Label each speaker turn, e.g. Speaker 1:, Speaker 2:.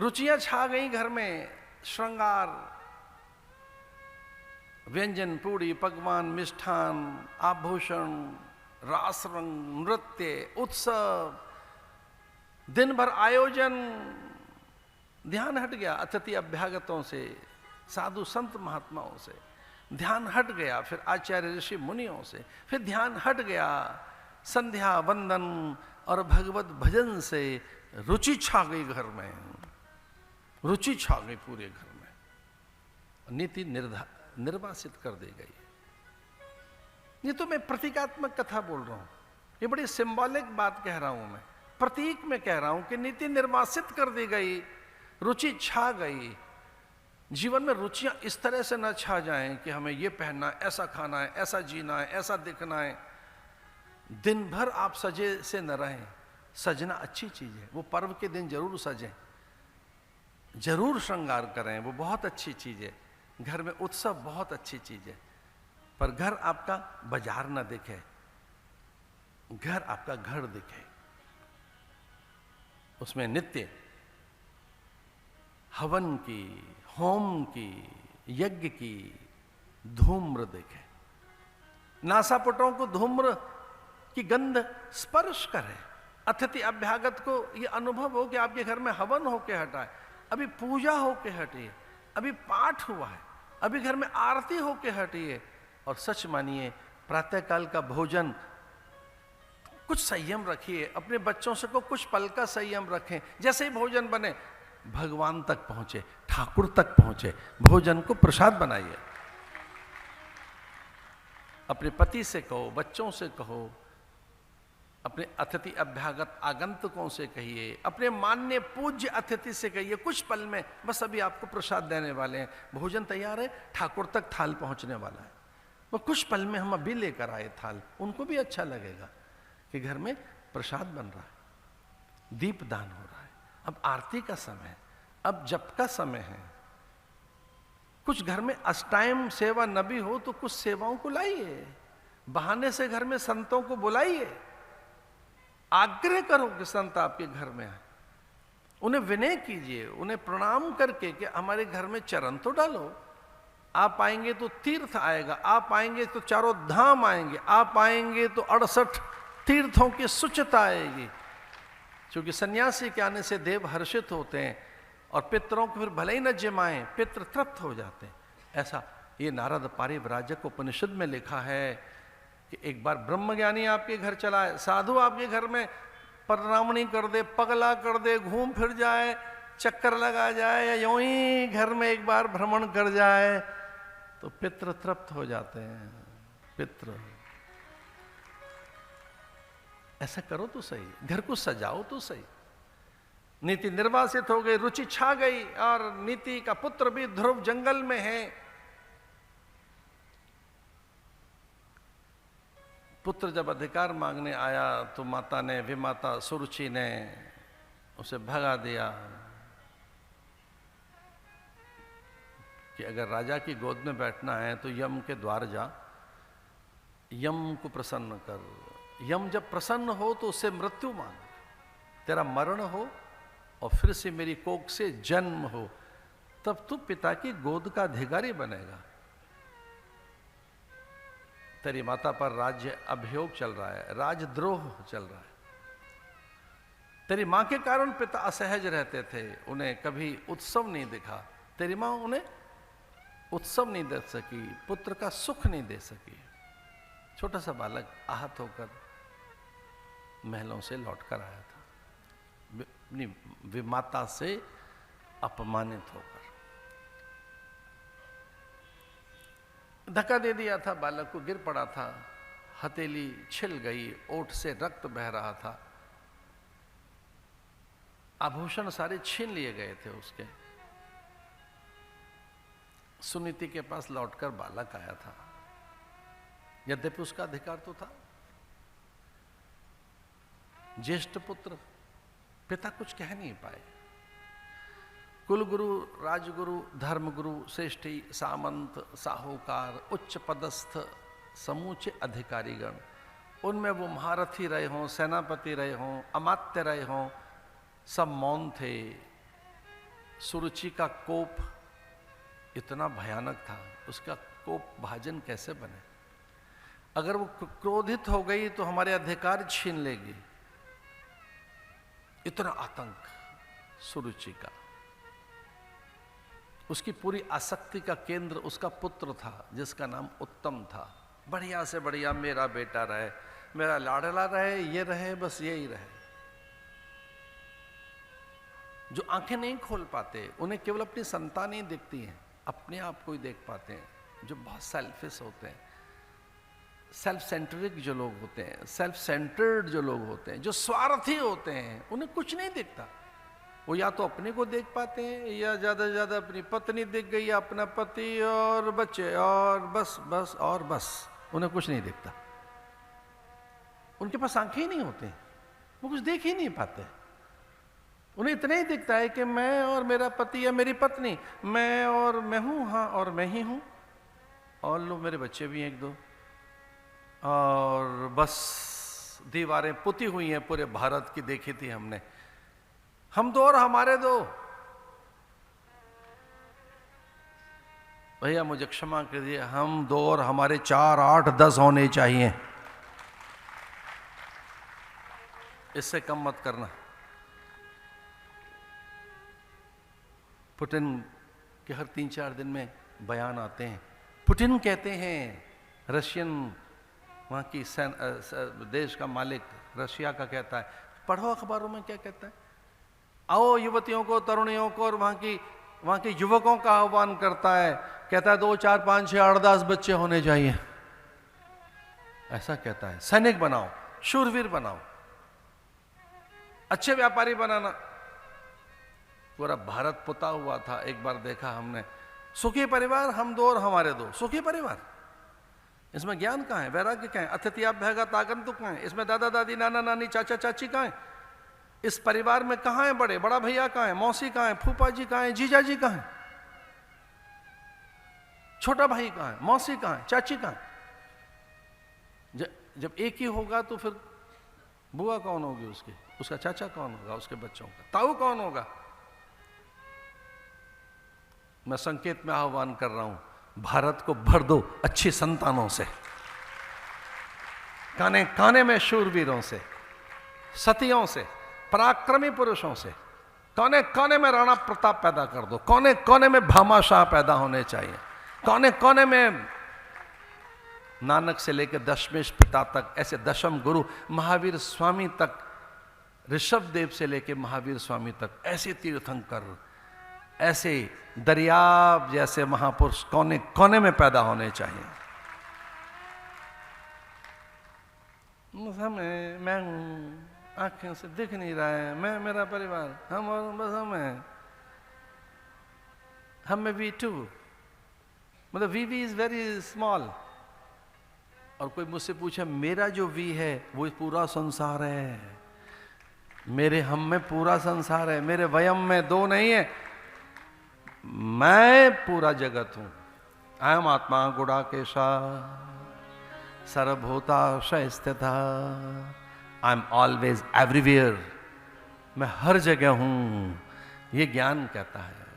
Speaker 1: रुचियां छा गई घर में, श्रृंगार, व्यंजन, पूड़ी, पकवान, मिष्ठान, आभूषण, रास रंग, नृत्य, उत्सव, दिन भर आयोजन। ध्यान हट गया अतिथि अभ्यागतों से, साधु संत महात्माओं से, ध्यान हट गया फिर आचार्य ऋषि मुनियों से, फिर ध्यान हट गया संध्या वंदन और भगवत भजन से। रुचि छा गई घर में, रुचि छा गई पूरे घर में, नीति निर्वासित कर दी गई। ये तो मैं प्रतीकात्मक कथा बोल रहा हूं, ये बड़ी सिंबॉलिक बात कह रहा हूं, मैं प्रतीक में कह रहा हूं कि नीति निर्वासित कर दी गई, रुचि छा गई। जीवन में रुचियां इस तरह से न छा जाएं कि हमें ये पहनना है, ऐसा खाना है, ऐसा जीना है, ऐसा दिखना है। दिन भर आप सजे से न रहें। सजना अच्छी चीज है, वो पर्व के दिन जरूर सजें, जरूर श्रृंगार करें, वो बहुत अच्छी चीज है। घर में उत्सव बहुत अच्छी चीज है, पर घर आपका बाजार न दिखे, घर आपका घर दिखे, उसमें नित्य हवन की, होम की, यज्ञ की धूम्र दिखे। नासापुटों को धूम्र की गंध स्पर्श करे। अतिथि अभ्यागत को यह अनुभव हो कि आपके घर में हवन होके हटा है, अभी पूजा होके हटी है, अभी पाठ हुआ है, अभी घर में आरती होके हटी है। और सच मानिए, प्रातःकाल का भोजन कुछ संयम रखिए, अपने बच्चों से को कुछ पल का संयम रखें। जैसे ही भोजन बने, भगवान तक पहुंचे, ठाकुर तक पहुंचे, भोजन को प्रसाद बनाइए। अपने पति से कहो, बच्चों से कहो, अपने अतिथि अभ्यागत आगंतुकों से कहिए, अपने मान्य पूज्य अतिथि से कहिए, कुछ पल में बस अभी आपको प्रसाद देने वाले हैं, भोजन तैयार है, ठाकुर तक थाल पहुंचने वाला है, वो कुछ पल में हम अभी लेकर आए थाल। उनको भी अच्छा लगेगा कि घर में प्रसाद बन रहा है, दीपदान हो रहा है। अब आरती का समय है, अब जप का समय है। कुछ घर में अष्टायम सेवा न भी हो तो कुछ सेवाओं को लाइए, बहाने से घर में संतों को बुलाइए, आग्रह करो कि संत आपके घर में आए, उन्हें विनय कीजिए, उन्हें प्रणाम करके कि हमारे घर में चरण तो डालो। आप आएंगे तो तीर्थ आएगा, आप आएंगे तो चारों धाम आएंगे, आप आएंगे तो 68 तीर्थों की सुचिता आएगी। क्योंकि सन्यासी के आने से देव हर्षित होते हैं और पितरों को फिर भले ही न जिमाएं, पितृ तृप्त हो जाते हैं। ऐसा ये नारद पारिव्राजक उपनिषद में लिखा है कि एक बार ब्रह्मज्ञानी आपके घर चला है, साधु आपके घर में प्रणामणी कर दे, पगला कर दे, घूम फिर जाए, चक्कर लगा जाए, या यूं ही घर में एक बार भ्रमण कर जाए, तो पितृ तृप्त हो जाते हैं। पितृ ऐसा करो तो सही, घर को सजाओ तो सही। नीति निर्वासित हो गई, रुचि छा गई, और नीति का पुत्र भी ध्रुव जंगल में है। पुत्र जब अधिकार मांगने आया तो माता ने, विमाता सुरुचि ने उसे भगा दिया कि अगर राजा की गोद में बैठना है तो यम के द्वार जा, यम को प्रसन्न कर। यम जब प्रसन्न हो तो उससे मृत्यु मांग, तेरा मरण हो और फिर से मेरी कोख से जन्म हो, तब तू पिता की गोद का अधिकारी बनेगा। तेरी माता पर राज्य अभियोग चल रहा है, राजद्रोह चल रहा है। तेरी मां के कारण पिता असहज रहते थे, उन्हें कभी उत्सव नहीं दिखा। तेरी मां उन्हें उत्सव नहीं दे सकी, पुत्र का सुख नहीं दे सकी। छोटा सा बालक आहत होकर महलों से लौटकर आया था, अपनी विमाता से अपमानित होकर। धक्का दे दिया था, बालक को, गिर पड़ा था, हथेली छिल गई, ओठ से रक्त बह रहा था, आभूषण सारे छीन लिए गए थे उसके। सुनीति के पास लौटकर बालक आया था, यद्यपि उसका अधिकार तो था, ज्येष्ठ पुत्र, पिता कुछ कह नहीं पाए। कुलगुरु, राजगुरु, धर्मगुरु, श्रेष्ठी, सामंत, साहूकार, उच्च पदस्थ समूचे अधिकारीगण, उनमें वो महारथी रहे हों, सेनापति रहे हों, अमात्य रहे हों, सब मौन थे। सुरुचि का कोप इतना भयानक था, उसका कोप भाजन कैसे बने? अगर वो क्रोधित हो गई तो हमारे अधिकार छीन लेगी। इतना आतंक सुरुचि का। उसकी पूरी आसक्ति का केंद्र उसका पुत्र था जिसका नाम उत्तम था। बढ़िया से बढ़िया मेरा बेटा रहे, मेरा लाडला रहे, ये रहे, बस यही रहे। जो आंखें नहीं खोल पाते उन्हें केवल अपनी संतान ही दिखती हैं, अपने आप को ही देख पाते हैं। जो बहुत सेल्फिश होते हैं, सेल्फ सेंट्रिक जो लोग होते हैं, सेल्फ सेंटर्ड जो लोग होते हैं, जो स्वार्थी होते हैं, उन्हें कुछ नहीं दिखता। वो या तो अपने को देख पाते हैं या ज्यादा से ज्यादा अपनी पत्नी दिख गई या अपना पति और बच्चे, और बस बस और बस, उन्हें कुछ नहीं दिखता। उनके पास आंखें ही नहीं होती, वो कुछ देख ही नहीं पाते। उन्हें इतना ही दिखता है कि मैं और मेरा पति या मेरी पत्नी, मैं और मैं हूं, हाँ और मैं ही हूं, और लो मेरे बच्चे भी हैं एक दो, और बस दीवारें पुती हुई हैं पूरे भारत की, देखी थी हमने, हम दो और हमारे दो। भैया मुझे क्षमा कीजिए, हम दो और हमारे 4, 8, 10 होने चाहिए, इससे कम मत करना। पुतिन के हर 3-4 दिन में बयान आते हैं। पुतिन कहते हैं, रशियन वहाँ की देश का मालिक रशिया का कहता है, पढ़ो अखबारों में क्या कहता है, आओ युवतियों को, तरुणियों को और वहाँ के युवकों का आह्वान करता है, कहता है 2, 4, 5, 6, 8, 10 बच्चे होने चाहिए। ऐसा कहता है, सैनिक बनाओ, शूरवीर बनाओ, अच्छे व्यापारी बनाना। पूरा भारत पुता हुआ था। एक बार देखा हमने, सुखी परिवार, हम दो और हमारे दो, सुखी परिवार। इसमें ज्ञान कहाँ है, वैराग्य कहाँ है, अतिथ्याभ्यागत आगंतुक कहाँ है, इसमें दादा दादी, नाना नानी, चाचा चाची कहाँ है, इस परिवार में कहाँ है बड़े, बड़ा भैया कहाँ है, मौसी कहाँ है, फूफा जी कहाँ है, जीजा जी कहाँ है, छोटा भाई कहाँ है, मौसी कहाँ है, चाची कहाँ है? जब एक ही होगा तो फिर बुआ कौन होगी उसकी, उसका चाचा कौन होगा, उसके बच्चों का ताऊ कौन होगा? मैं संकेत में आह्वान कर रहा हूं, भारत को भर दो अच्छी संतानों से, काने काने में शूरवीरों से, सतियों से, पराक्रमी पुरुषों से, कोने कोने में राणा प्रताप पैदा कर दो, कोने कोने में भामाशाह पैदा होने चाहिए, कोने कोने में नानक से लेकर दशमेश पिता तक, ऐसे दशम गुरु महावीर स्वामी तक, ऋषभ देव से लेकर महावीर स्वामी तक, ऐसे तीर्थंकर, ऐसे दरियाब जैसे महापुरुष कोने कोने में पैदा होने चाहिए। मैं हूं, आंखें से दिख नहीं रहा है, मैं, मेरा परिवार, हम और बस हम हैं, हम में V2, मतलब VV इज वेरी स्मॉल। और कोई मुझसे पूछे, मेरा जो V है वो पूरा संसार है, मेरे हम में पूरा संसार है, मेरे वयम में 2 नहीं है, मैं पूरा जगत हूं। अयम आत्मा गुडाकेशा सर्वभूताशय स्थित, आई एम ऑलवेज एवरीवेयर, मैं हर जगह हूं, ये ज्ञान कहता है।